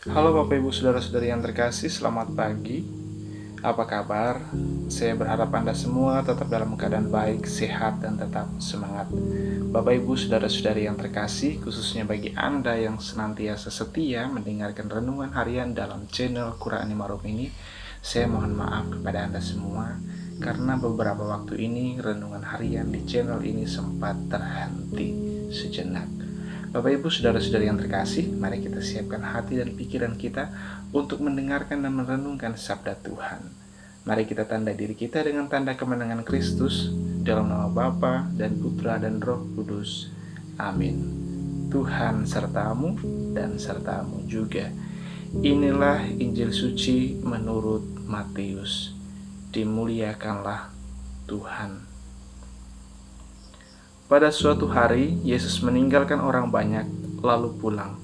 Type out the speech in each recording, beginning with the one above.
Halo Bapak Ibu Saudara-saudari yang terkasih, selamat pagi. Apa kabar? Saya berharap Anda semua tetap dalam keadaan baik, sehat, dan tetap semangat. Bapak Ibu Saudara-saudari yang terkasih, khususnya bagi Anda yang senantiasa setia mendengarkan renungan harian dalam channel Quran Marum ini, saya mohon maaf kepada Anda semua karena beberapa waktu ini renungan harian di channel ini sempat terhenti sejenak. Bapak Ibu Saudara-saudari yang terkasih, mari kita siapkan hati dan pikiran kita untuk mendengarkan dan merenungkan sabda Tuhan. Mari kita tanda diri kita dengan tanda kemenangan Kristus, dalam nama Bapa dan Putra dan Roh Kudus. Amin. Tuhan sertamu dan sertamu juga. Inilah Injil suci menurut Matius. Dimuliakanlah Tuhan. Pada suatu hari, Yesus meninggalkan orang banyak, lalu pulang.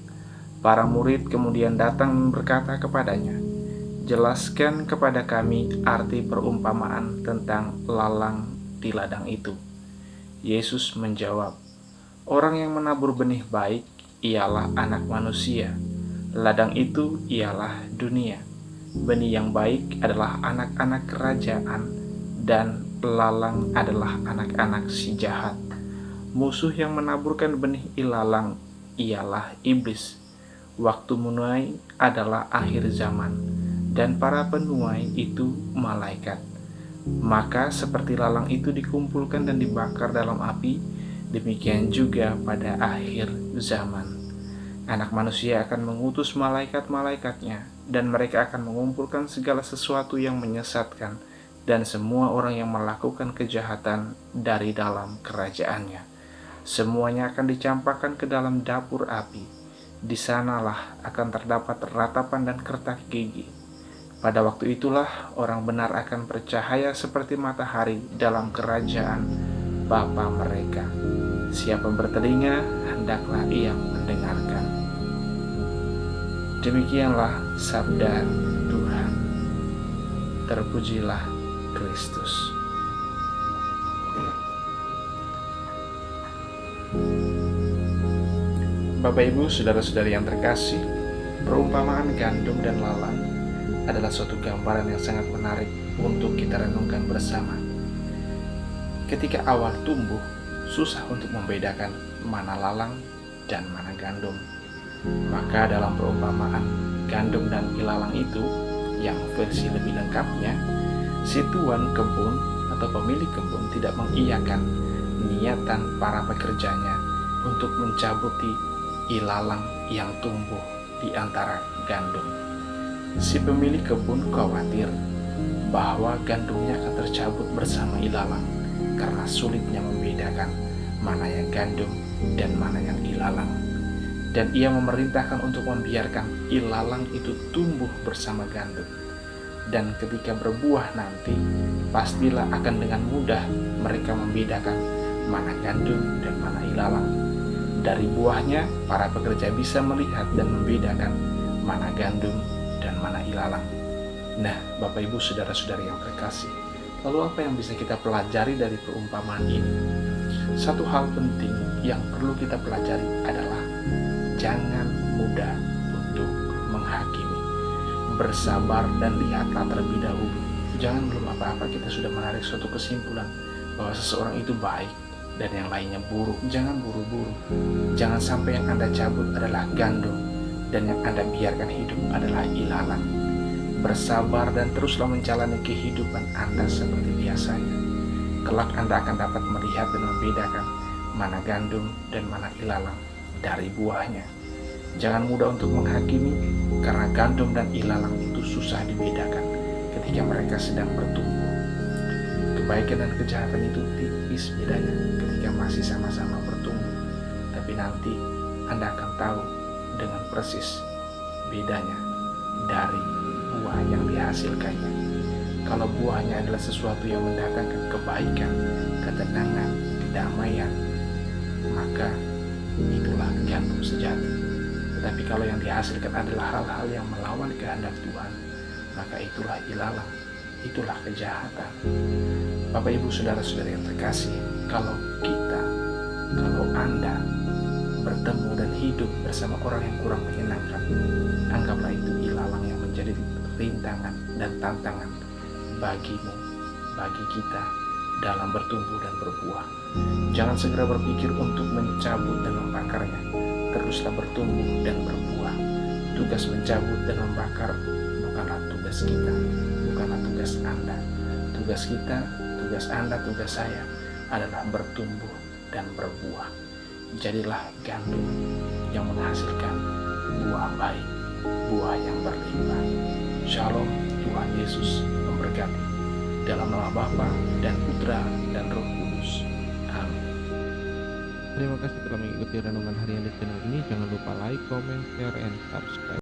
Para murid kemudian datang dan berkata kepadanya, "Jelaskan kepada kami arti perumpamaan tentang lalang di ladang itu." Yesus menjawab, "Orang yang menabur benih baik ialah anak manusia. Ladang itu ialah dunia. Benih yang baik adalah anak-anak kerajaan, dan lalang adalah anak-anak si jahat. Musuh yang menaburkan benih ilalang ialah iblis. Waktu menuai adalah akhir zaman, dan para penuai itu malaikat. Maka seperti lalang itu dikumpulkan dan dibakar dalam api, demikian juga pada akhir zaman. Anak manusia akan mengutus malaikat-malaikatnya, dan mereka akan mengumpulkan segala sesuatu yang menyesatkan, dan semua orang yang melakukan kejahatan dari dalam kerajaannya. Semuanya akan dicampakkan ke dalam dapur api. Di sanalah akan terdapat ratapan dan kertak gigi. Pada waktu itulah orang benar akan bercahaya seperti matahari dalam kerajaan Bapa mereka. Siapa bertelinga, hendaklah ia mendengarkan." Demikianlah sabda Tuhan. Terpujilah Kristus. Bapak Ibu Saudara-saudari yang terkasih, perumpamaan gandum dan lalang adalah suatu gambaran yang sangat menarik untuk kita renungkan bersama. Ketika awal tumbuh, susah untuk membedakan mana lalang dan mana gandum. Maka dalam perumpamaan gandum dan ilalang itu, yang versi lebih lengkapnya, si tuan kebun atau pemilik kebun tidak mengiyakan niatan para pekerjanya untuk mencabuti ilalang yang tumbuh di antara gandum. Si pemilik kebun khawatir bahwa gandumnya akan tercabut bersama ilalang karena sulitnya membedakan mana yang gandum dan mana yang ilalang. Dan ia memerintahkan untuk membiarkan ilalang itu tumbuh bersama gandum. Dan ketika berbuah nanti, pastilah akan dengan mudah mereka membedakan mana gandum dan mana ilalang. Dari buahnya, para pekerja bisa melihat dan membedakan mana gandum dan mana ilalang. Nah, Bapak Ibu Saudara-saudari yang terkasih, lalu apa yang bisa kita pelajari dari perumpamaan ini? Satu hal penting yang perlu kita pelajari adalah jangan mudah untuk menghakimi. Bersabar dan lihatlah terlebih dahulu. Jangan belum apa-apa kita sudah menarik suatu kesimpulan bahwa seseorang itu baik dan yang lainnya buruk. Jangan buru-buru. Jangan sampai yang Anda cabut adalah gandum dan yang Anda biarkan hidup adalah ilalang. Bersabar dan teruslah menjalani kehidupan Anda seperti biasanya. Kelak Anda akan dapat melihat dan membedakan mana gandum dan mana ilalang dari buahnya. Jangan mudah untuk menghakimi, karena gandum dan ilalang itu susah dibedakan ketika mereka sedang bertumbuh. Kebaikan dan kejahatan itu tipis bedanya ketika masih sama-sama bertumbuh. Tapi nanti Anda akan tahu dengan persis bedanya dari buah yang dihasilkannya. Kalau buahnya adalah sesuatu yang mendatangkan kebaikan, ketenangan, kedamaian, maka itulah gandum sejati. Tetapi kalau yang dihasilkan adalah hal-hal yang melawan kehendak Tuhan, maka itulah ilalang, itulah kejahatan. Bapak Ibu Saudara-saudari yang terkasih, kalau Anda bertemu dan hidup bersama orang yang kurang menyenangkan, anggaplah itu menjadi rintangan dan tantangan bagimu, bagi kita dalam bertumbuh dan berbuah. Jangan segera berpikir untuk mencabut dan membakarnya. Teruslah bertumbuh dan berbuah. Tugas mencabut dan membakar bukanlah tugas kita, bukanlah tugas Anda. Tugas kita, tugas Anda, tugas saya adalah bertumbuh dan berbuah. Jadilah gandum yang menghasilkan buah baik, buah yang berlimpah. Shalom, Tuhan Yesus memberkati. Dalam nama Bapa dan Putra dan Roh Kudus. Amin. Terima kasih telah mengikuti renungan harian di channel ini. Jangan lupa like, comment, share, and subscribe.